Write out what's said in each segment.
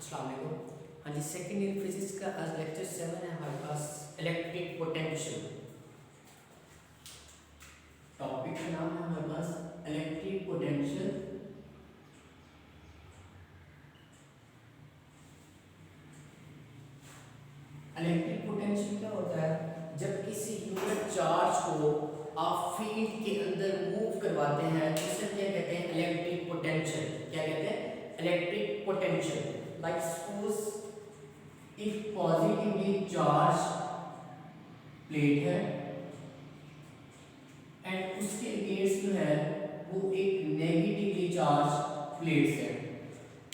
अस्सलाम वालेकुम। हाँ जी, सेकेंड ईयर फिजिक्स का आज लेक्चर 7 है हमारे पास। इलेक्ट्रिक पोटेंशियल टॉपिक का नाम है हमारे पास इलेक्ट्रिक पोटेंशियल। इलेक्ट्रिक पोटेंशियल क्या होता है? जब किसी यूनिट चार्ज को आप फील्ड के अंदर मूव करवाते हैं तो उसे क्या कहते हैं? Electric potential. क्या कहते हैं? Electric potential. लाइक सपोज एक पॉजिटिवली चार्ज प्लेट है एंड उसके अगेंस्ट जो है वो एक नेगेटिवली चार्ज प्लेट है।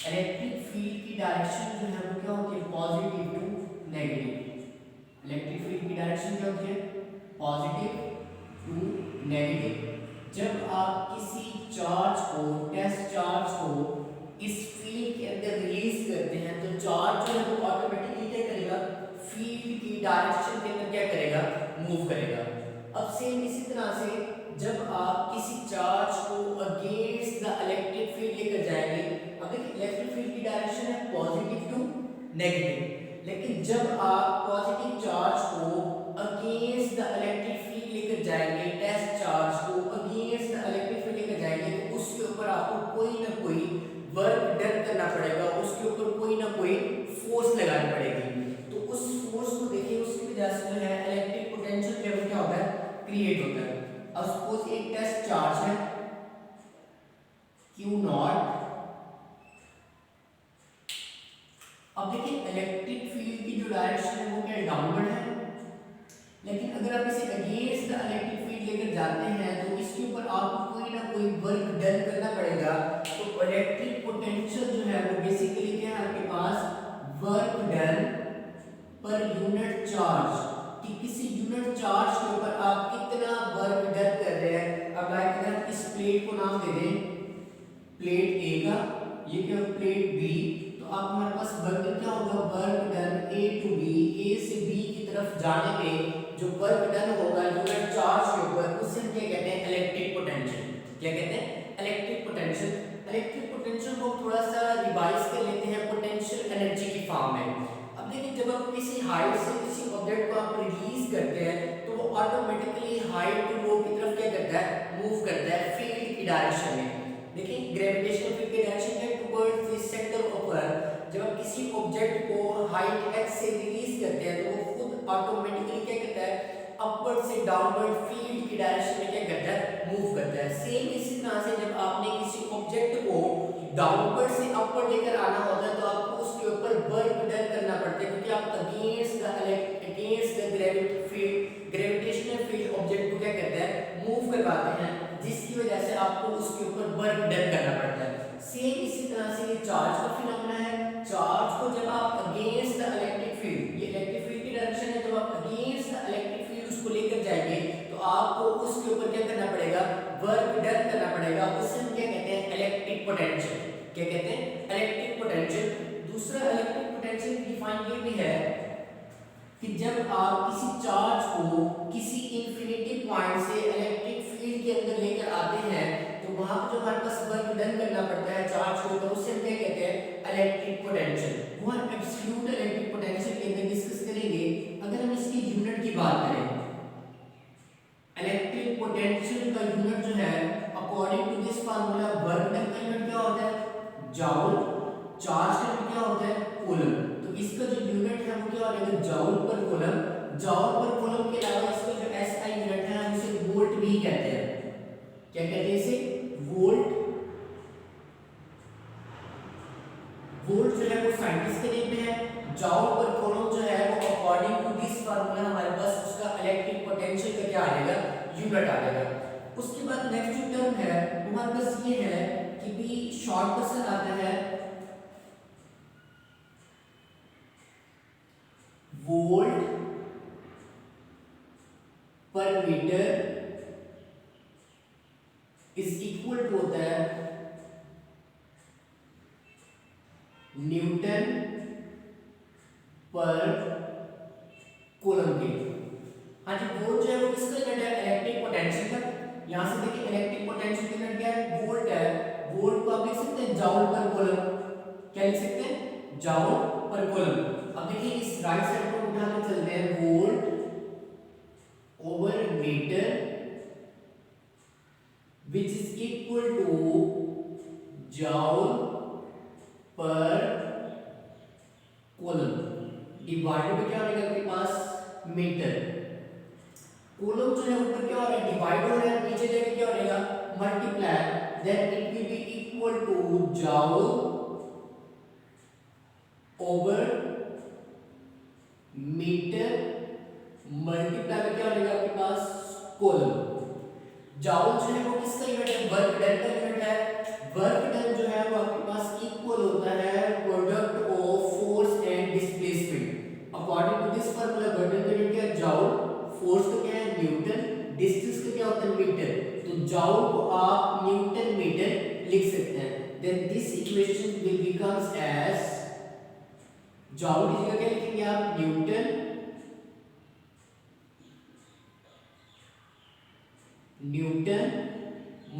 इलेक्ट्रिक फील्ड की डायरेक्शन जो है वो क्या होती है? Positive to negative. Electric field की डायरेक्शन क्या होती है? Positive to negative. जब आप किसी चार्ज को, टेस्ट चार्ज को इस फील्ड के अंदर रिलीज करते हैं तो चार्ज जो है वो ऑटोमेटिकली क्या करेगा? फील्ड की डायरेक्शन के अंदर क्या करेगा? मूव करेगा। अब सेम इसी तरह से जब आप किसी चार्ज को अगेंस्ट द इलेक्ट्रिक फील्ड लेकर जाएंगे, अब देखिए इलेक्ट्रिक फील्ड की डायरेक्शन है पॉजिटिव टू नेगेटिव, लेकिन जब आप पॉजिटिव चार्ज को अगेंस्ट द इलेक्ट्रिक फील्ड लेकर जाएंगे, टेस्ट चार्ज को अगेंस्ट द इलेक्ट्रिक फील्ड लेकर जाएंगे तो उसके ऊपर आपको कोई ना कोई वर्क डन करना पड़ेगा, उसके ऊपर कोई ना कोई फोर्स लगानी पड़ेगी। तो उस फोर्स को देखिए, उसकी वजह से जो है इलेक्ट्रिक पोटेंशियल लेवल क्या होता है? क्रिएट होता है। अब सपोज एक टेस्ट चार्ज है Q नॉट। अब देखिए इलेक्ट्रिक फील्ड की जो डायरेक्शन है वो क्या है? डाउनवर्ड है। लेकिन अगर आप इसे अगेंस्ट द इलेक्ट्रिक फील्ड लेकर जाते हैं तो इसके ऊपर आपको कोई ना कोई वर्क डन करना पड़ेगा। तो इलेक्ट्रिक पोटेंशियल जो है वो बेसिकली क्या है आपके पास? वर्क डन पर यूनिट चार्ज, कि किसी यूनिट चार्ज के ऊपर आप कितना वर्क डन कर रहे हैं। अब लाइक अगर इस प्लेट को नाम दे दें प्लेट ए का, ये क्या प्लेट बी, तो आप हमारे पास वर्क क्या होगा? Work done A to B, A से बी की तरफ जाने पे जो वर्क डन होगा यूनिट चार्ज के ऊपर, उसे हम क्या कहते हैं? Electric potential. क्या कहते हैं? Electric potential. इलेक्ट्रिक पोटेंशियल को थोड़ा सा रिवाइज कर लेते हैं पोटेंशियल एनर्जी की फॉर्म में। अब देखिए जब आप किसी हाइट से किसी ऑब्जेक्ट को आप रिलीज करते हैं तो वो ऑटोमेटिकली हाइट टू लो की तरफ क्या करता है? मूव करता है फील्ड की डायरेक्शन में। देखिए ग्रेविटेशनल फील्ड की डायरेक्शन है towards the centre of earth. जब आप किसी ऑब्जेक्ट को हाइट x से रिलीज करते हैं तो वो खुद ऑटोमेटिकली क्या करता है? अपवर्ड से डाउनवर्ड फील्ड की डायरेक्शन में क्या करता है? मूव करता है। सेम इसी तरह से जब आपने किसी ऑब्जेक्ट को डाउनवर्ड से अपवर्ड लेकर आना होता है तो आपको उसके ऊपर वर्क डन करना पड़ता है, क्योंकि आप against the gravitational field object को क्या करता है? मूव करवाते हैं, जिसकी वजह से आपको उसके ऊपर वर्क डन करना पड़ता है। सेम इसी तरह से ये चार्ज का फिनोमेना है। चार्ज को जब आप अगेंस्ट द इलेक्ट्रिक फील्ड, ये इलेक्ट्रिक फील्ड की डायरेक्शन है, जब आप अगेंस्ट द इलेक्ट्रिक फील्ड उसको लेकर जाएंगे तो आपको उसके ऊपर क्या करना पड़ेगा? वर्क डन करना पड़ेगा। उसे हम क्या कहते हैं? Electric potential. क्या कहते हैं? Electric potential. दूसरा इलेक्ट्रिक पोटेंशियल डिफाइन ये भी है कि जब आप किसी चार्ज को किसी इंफिनिटी पॉइंट से इलेक्ट्रिक फील्ड के अंदर लेकर आते हैं तो वहां पर जो हमारे पास वर्क डन करना पड़ता है चार्ज को ऊपर, उससे हम क्या कहते हैं? Electric potential. वो हम एब्सोल्यूट इलेक्ट्रिक पोटेंशियल के अंदर डिस्कस करेंगे। अगर हम इसकी यूनिट की बात करें, इलेक्ट्रिक पोटेंशियल का यूनिट जो है according to this formula, work done का यूनिट क्या होता है? जूल। चार्ज का यूनिट क्या होता है? कूलम। तो इसका जो यूनिट है वो क्या हो जाएगा? जूल पर कूलम। जूल पर कूलम के अलावा इसका जो एसआई यूनिट है हम इसे वोल्ट भी कहते हैं। क्या कहते हैं इसे? वोल्ट। वोल्ट जो है वो साइंटिस्ट के नेम पे है। जूल पर कूलम जो है वो अकॉर्डिंग टू दिस फार्मूला हमारे पास उसका इलेक्ट्रिक पोटेंशियल का क्या आ जाएगा? यूनिट आ जाएगा। उसके बाद नेक्स्ट जो टर्म है वो हमारे पास ये है कि भी शॉर्ट क्वेश्चन आता है वोल्ट पर मीटर इज इक्वल टू होता है न्यूटन पर कूलम के। हाँ जी, वोल्ट जो है वो किसका यूनिट है? इलेक्ट्रिक पोटेंशियल का। यहां से देखिए इलेक्ट्रिक पोटेंशियल का यूनिट क्या है? वोल्ट है। वोल्ट को आप लिख सकते हैं जूल पर कूलम। क्या लिख सकते हैं? जाउल पर कूलम। अब देखिए इस राइट साइड को उठा के चलते हैं, volt over metre which is equal to joule पर कूलम डिवाइडेड में क्या रहेगा आपके पास मीटर। कूलम जो है ऊपर क्या हो रहा है डिवाइड हो रहा है, नीचे जाके क्या हो रहेगा multiply, then it will be equal to joule over metre multiply में क्या हो रहेगा आपके पास कूलम। जाउल जो है वो किसका यूनिट है, वर्क डन का यूनिट है। वर्क डन जो है वो आपके पास इक्वल होता है product of force and displacement. According to this formula work done का यूनिट क्या है जाउल, फोर्स तो क्या है न्यूटन, डिस्टेंस का क्या होता है मीटर, तो जाउल को आप न्यूटन मीटर लिख सकते हैं। Then this equation will becomes as joule की जगह क्या लिखेंगे आप newton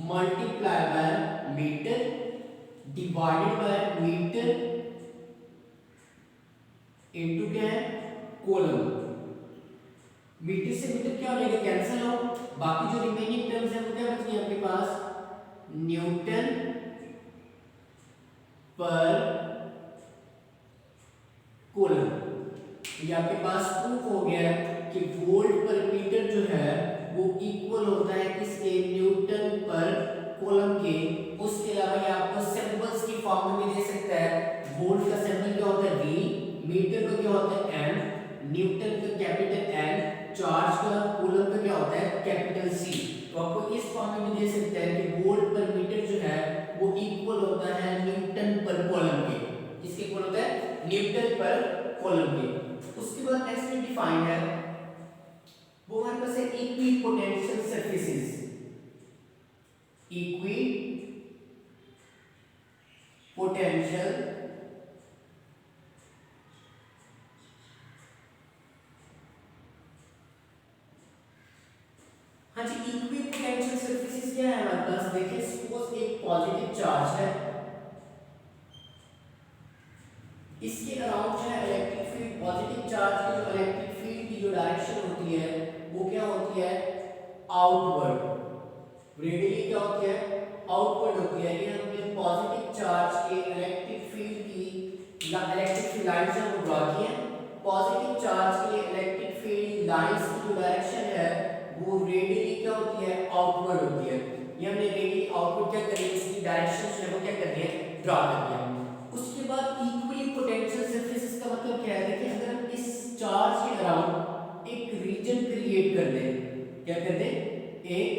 multiply by metre divided by metre into क्या है कूलम। मीटर से मीटर क्या हो जाएगा कैंसिल हो, बाकी जो रिमेनिंग टर्म्स है वो क्या बच गई आपके पास न्यूटन पर कूलम। ये आपके पास प्रूफ हो गया कि वोल्ट पर मीटर जो है वो इक्वल होता है किसके न्यूटन पर कूलम के। उसके अलावा ये आपको सिंबल्स की फॉर्म में भी दे सकता है। वोल्ट का सिंबल क्या होता है V, मीटर का क्या होता है M, न्यूटन का कैपिटल N, चार्ज का कूलम का क्या होता है कैपिटल C। तो आपको इस फॉर्म में भी दे सकता है कि वोल्ट पर मीटर जो है वो इक्वल होता है न्यूटन पर कूलम के। किसके इक्वल होता है न्यूटन पर कूलम के। उसके बाद नेक्स्ट में डिफाइन है वो हमारे पास है equi potential surfaces. Equi potential हाँ जी इक्वी पोटेंशियल सरफेसेस क्या है हमारे पास, देखिए सपोज एक पॉजिटिव चार्ज है, इसके अराउंड जो है इलेक्ट्रिक फील्ड, पॉजिटिव चार्ज की जो इलेक्ट्रिक फील्ड की जो डायरेक्शन होती है वो क्या होती है आउटवर्ड, रेडियली क्या होती है आउटवर्ड होती है। ये हमने पॉजिटिव चार्ज के इलेक्ट्रिक फील्ड की इलेक्ट्रिक फील्ड लाइंस जो हम ड्रा की है, पॉजिटिव चार्ज के इलेक्ट्रिक फील्ड लाइंस की जो डायरेक्शन है वो रेडियली क्या होती है आउटवर्ड होती है। ये हमने रेडियली आउटवर्ड क्या करी इसकी डायरेक्शन जो है वो क्या करनी है ड्रा करनी है। उसके बाद इक्वली पोटेंशियल सरफेसेस का मतलब क्या है, देखिए अगर हम इस चार्ज के अराउंड एक रीजन क्रिएट कर दें, क्या कर दें एक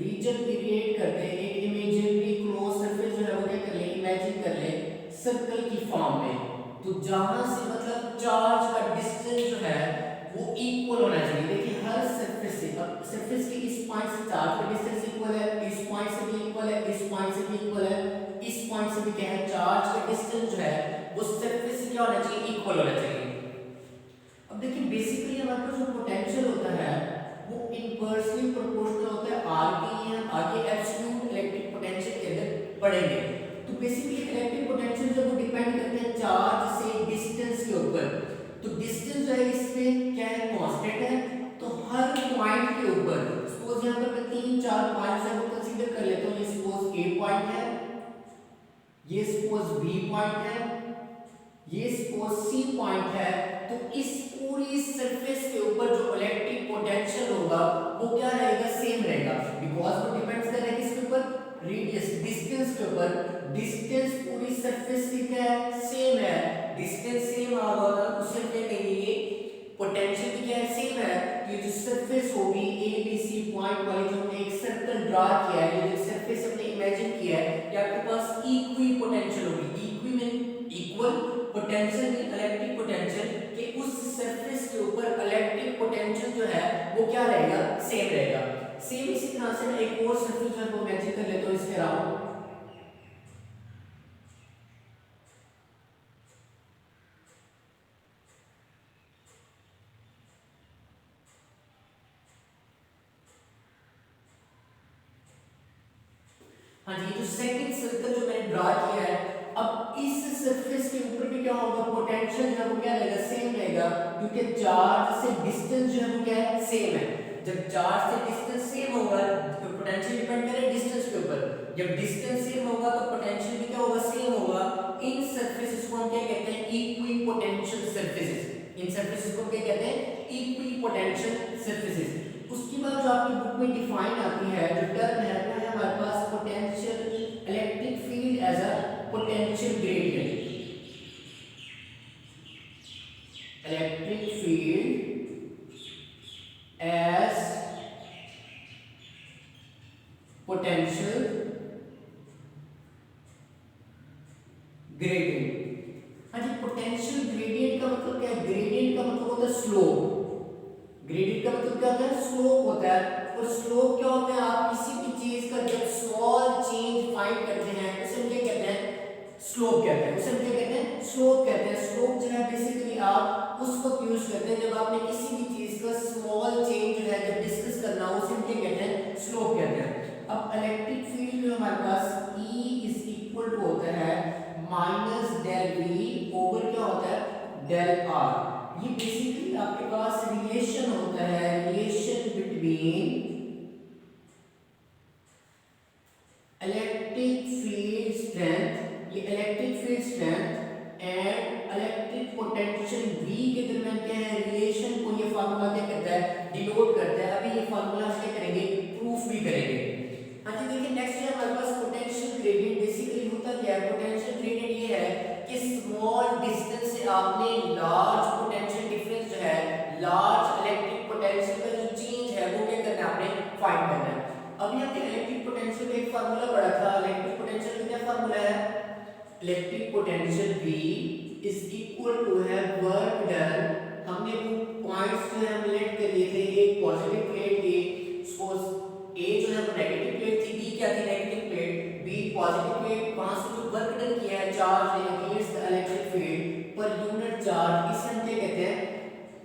रीजन क्रिएट कर दें, एक इमेजिनरी क्लोज सरफेस जो है वो क्या कर ले इमेजिन कर ले सर्कल की फॉर्म में, तो जहां से मतलब चार्ज का डिस्टेंस जो है वो इक्वल होना चाहिए। देखिए हर सरफेस से, अब सरफेस के इस पॉइंट से चार्ज का डिस्टेंस इक्वल है, इस पॉइंट से भी इक्वल है, इस पॉइंट से भी इक्वल है, इस पॉइंट से भी क्या है चार्ज का डिस्टेंस जो है वो सरफेस से क्या होना चाहिए इक्वल होना चाहिए। अब देखिए बेसिकली हमारे पास जो पोटेंशियल होता है वो इनवर्सली प्रोपोर्शनल होता है आर के। हम आगे एब्सोल्यूट इलेक्ट्रिक पोटेंशियल के अंदर पढ़ेंगे। तो बेसिकली इलेक्ट्रिक पोटेंशियल जो वो डिपेंड करते हैं चार्ज से डिस्टेंस के ऊपर। तो डिस्टेंस जो है इसमें क्या है कांस्टेंट है, तो हर पॉइंट के ऊपर सपोज यहां पर मैं 3-4 पॉइंट्स है वो कंसीडर कर लेता हूं। ये सपोज ए पॉइंट है, ये सपोज बी पॉइंट है, ये सपोज सी पॉइंट है, तो इस पूरी सरफेस के ऊपर जो इलेक्ट्रिक पोटेंशियल होगा वो क्या रहेगा सेम रहेगा, बिकॉज़ वो डिपेंड्स कर रहा है किसके ऊपर रेडियस डिस्टेंस के ऊपर। डिस्टेंस पूरी सरफेस की क्या है सेम है, डिस्टेंस सेम आ होगा उसे क्या कहेंगे पोटेंशियल भी क्या है सेम है। तो ये जो सरफेस होगी ए बी सी पॉइंट वाली जो हमने एक सर्कल ड्रा किया है, ये जो सरफेस हमने इमेजिन किया है, ये आपके पास इक्वी पोटेंशियल होगी। Equi mean equal, potential mean electric potential, कि उस सरफेस के ऊपर इलेक्ट्रिक पोटेंशियल जो है वो क्या रहेगा सेम रहेगा। सेम इसी तरह से मैं एक और सरफेस जो है वो इमेजिन कर लेता हूं इसके अराउंड। हाँ जी जो सेकंड सर्कल जो मैंने ड्रा किया है, अब इस सरफेस के ऊपर भी क्या होगा क्योंकि चार्ज से डिस्टेंस जो है वो क्या है, सेम है। जब चार्ज से डिस्टेंस सेम होगा तो पोटेंशियल डिपेंड करे डिस्टेंस के ऊपर, जब डिस्टेंस सेम होगा तो पोटेंशियल भी क्या होगा, सेम होगा। इन सरफेसेस को हम क्या कहते हैं, इक्विपोटेंशियल सरफेसेस। इन सरफेसेस को क्या कहते हैं, इक्विपोटेंशियल सरफेसेस। उसके बाद जो आपकी बुक में डिफाइन आती है जो टर्म है वो है हमारे पास potential electric field as a potential gradient. Electric field as potential gradient. हाँ जी, पोटेंशियल ग्रेडियंट का मतलब क्या है, ग्रेडियंट का मतलब होता है स्लोप। ग्रेडियंट का मतलब क्या होता है, स्लोप होता है। और स्लोप क्या होता है, आप किसी भी चीज का जब स्मॉल चेंज फाइंड करते हैं उसे हम क्या कहते हैं, स्लोप कहते हैं। उसे हम क्या कहते हैं, स्लोप कहते हैं। स्लोप जो है बेसिकली आप उस वक्त यूज करते हैं जब आपने किसी भी चीज का स्मॉल चेंज जो है जब डिस्कस करना हो, उसे हम क्या कहते हैं, स्लोप कहते हैं। अब इलेक्ट्रिक फील्ड जो हमारे पास E इज इक्वल टू होता है माइनस डेल V ओवर क्या होता है, डेल R। ये बेसिकली आपके पास रिलेशन होता है, relation between electric field strength, ये electric field strength and electric potential V के दरमियान क्या है, रिलेशन को ये फार्मूला क्या करता है, डिनोट करता है। अभी ये फार्मूला हम क्या करेंगे, प्रूफ भी करेंगे। हाँ जी, देखिए नेक्स्ट है हमारे पास पोटेंशियल ग्रेडियंट। बेसिकली होता क्या है, पोटेंशियल ग्रेडियंट ये है कि स्मॉल डिस्टेंस से आपने लार्ज पोटेंशियल डिफरेंस जो है, लार्ज इलेक्ट्रिक पोटेंशियल का जो चेंज है वो क्या करना है, आपने फाइंड करना है। अभी हमने इलेक्ट्रिक पोटेंशियल का एक फार्मूला पढ़ा था। इलेक्ट्रिक पोटेंशियल का क्या फार्मूला है, electric potential V is equal to है वर्क डन। हमने वो पॉइंट्स जो है हम लेट कर लिए थे, एक पॉजिटिव प्लेट थी, सपोज A जो है वो नेगेटिव प्लेट थी, B क्या थी, negative plate, B positive plate. वहां से जो वर्क डन किया है charge against the electric field पर यूनिट चार्ज, इसे हम क्या कहते हैं,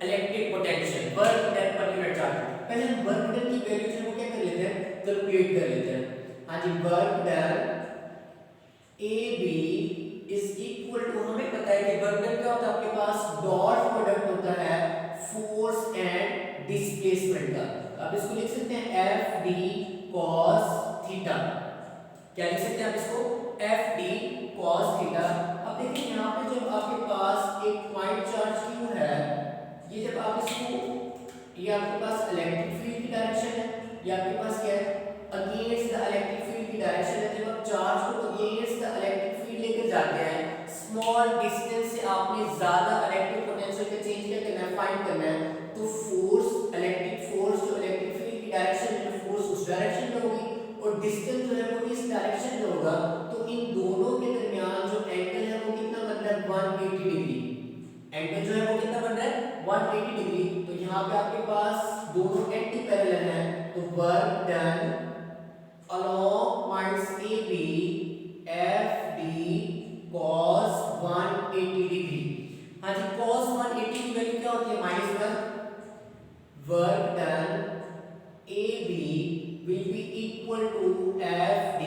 इलेक्ट्रिक पोटेंशियल, वर्क डन पर यूनिट चार्ज। पहले हम वर्क डन की वैल्यू जो वो क्या कर लेते हैं, कैलकुलेट कर लेते हैं। हाँ जी, work done AB is equal to, हमें पता है कि वर्क डन क्या होता है, आपके पास डॉट प्रोडक्ट होता है फोर्स एंड डिस्प्लेसमेंट का। आप इसको लिख सकते हैं FD cos थीटा। क्या लिख सकते हैं आप इसको, FD cos थीटा। अब देखिए यहाँ पे जब आपके पास एक पॉइंट चार्ज Q है, ये जब आप इसको, ये आपके पास इलेक्ट्रिक फील्ड की डायरेक्शन है, ये आपके पास क्या है, अगेंस्ट द इलेक्ट्रिक फील्ड की डायरेक्शन है। जब आप चार्ज को अगेंस्ट द इलेक्ट्रिक फील्ड लेकर जाते हैं, स्मॉल डिस्टेंस से आपने ज्यादा इलेक्ट्रिक पोटेंशियल का चेंज क्या करना है, फाइंड करना है। तो फोर्स, इलेक्ट्रिक फोर्स जो इलेक्ट्रिक फील्ड की डायरेक्शन में, फोर्स उस डायरेक्शन में होगी और डिस्टेंस जो है वो इस डायरेक्शन में होगा। तो इन दोनों के दरमियान जो एंगल है वो कितना बन रहा है, 180 डिग्री। एंगल जो है वो कितना बन रहा है, 180 डिग्री। तो यहाँ पे आपके पास दोनों एंटी पैरेलल हैं, तो work done along points AB FD cos 180 degree. हाँ जी, cos 180 की वैल्यू क्या होती है, -1। Work done AB will be equal to FD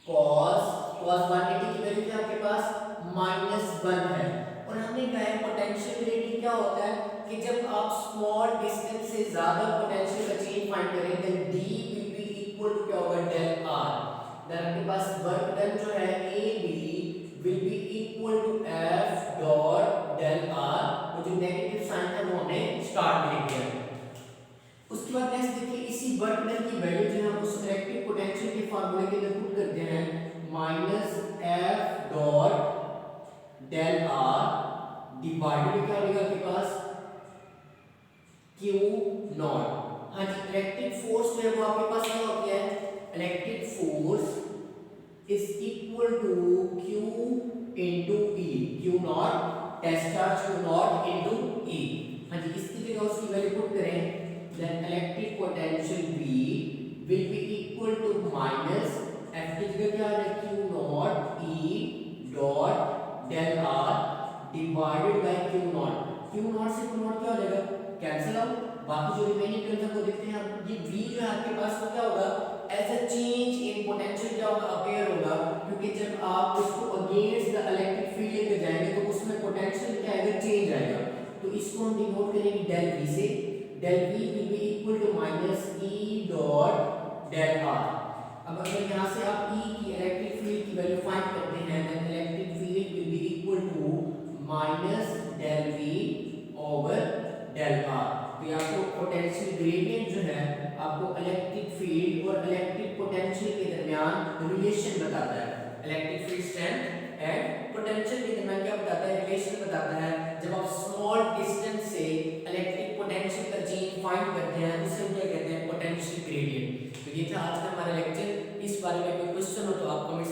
cos 180 की वैल्यू क्या आपके पास, -1 है। और हमने कहा है पोटेंशियल ग्रेडियंट क्या होता है कि जब आप स्मॉल डिस्टेंस से ज्यादा पोटेंशियल का चेंज फाइंड करें, then D will be equal to क्या होगा, डेल R। देन आपके पास वर्क डन जो है AB will be equal to F dot del R। वो जो नेगेटिव साइन था वो हमने स्टार्ट में लिख दिया। उसके बाद नेक्स्ट देखिए, इसी वर्क डन की वैल्यू जो है हम उस इलेक्ट्रिक पोटेंशियल के फार्मूले के अंदर पुट करते हैं, -F dot del R divided क्या होगा आपके पास, Q नॉट। हाँ जी, इलेक्ट्रिक फोर्स जो है वो आपके पास क्या होती है, electric force is equal to Q into E, Q not test charge Q not into E। हाँ जी, इसकी जगह उसकी वैल्यू पुट करें, then electric potential V will be equal to minus F की जगह क्या है, Q नॉट E dot del R divided by Q not. Q not से Q नॉट क्या हो जाएगा, कैंसिल आउट। बाकी जो रिमेनिंग टर्म्स हैं वो देखते हैं। ये V जो है आपके पास वो क्या होगा, as a change in potential क्या होगा, अपेयर होगा। क्योंकि जब आप इसको अगेंस्ट द इलेक्ट्रिक फील्ड लेकर जाएंगे तो उसमें पोटेंशियल क्या आएगा, इसको हम डिनोट करेंगे डेल V से, del V will be equal to minus E dot del R। अब अगर यहाँ से आप E की इलेक्ट्रिक फील्ड की वैल्यू फाइंड करते हैं, then electric field will be equal to minus del V over del R। तो ये आपको पोटेंशियल ग्रेडियंट जो है आपको इलेक्ट्रिक फील्ड और इलेक्ट्रिक पोटेंशियल के दरमियान रिलेशन बताता है। Electric field strength and potential के दरमियान क्या बताता है, रिलेशन बताता है। जब आप स्मॉल डिस्टेंस से इलेक्ट्रिक पोटेंशियल का चेंज फाइंड करते हैं उसे हम क्या कहते हैं, पोटेंशियल ग्रेडियंट। तो ये था आज का हमारा लेक्चर। इस बारे में कोई क्वेश्चन हो तो आप कमेंट